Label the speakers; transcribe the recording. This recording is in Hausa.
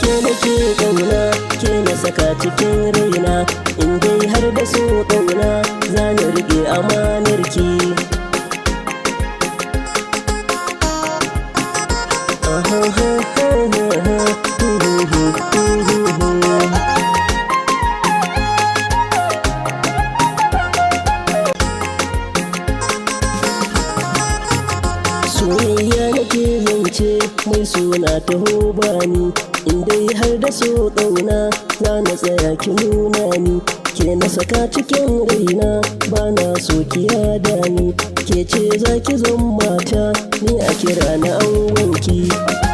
Speaker 1: Ke nake ƙauna, ke na saka cikin raina, in dai har da so ƙauna za na riƙe amanarki. Soyayya nake zance mai suna taho bani, in dai har da so ƙauna za na tsaya ki nuna ni. Ke na saka cikin raina bana so ki yada ni, ke ce za ki zama mata ni a kira na angonki.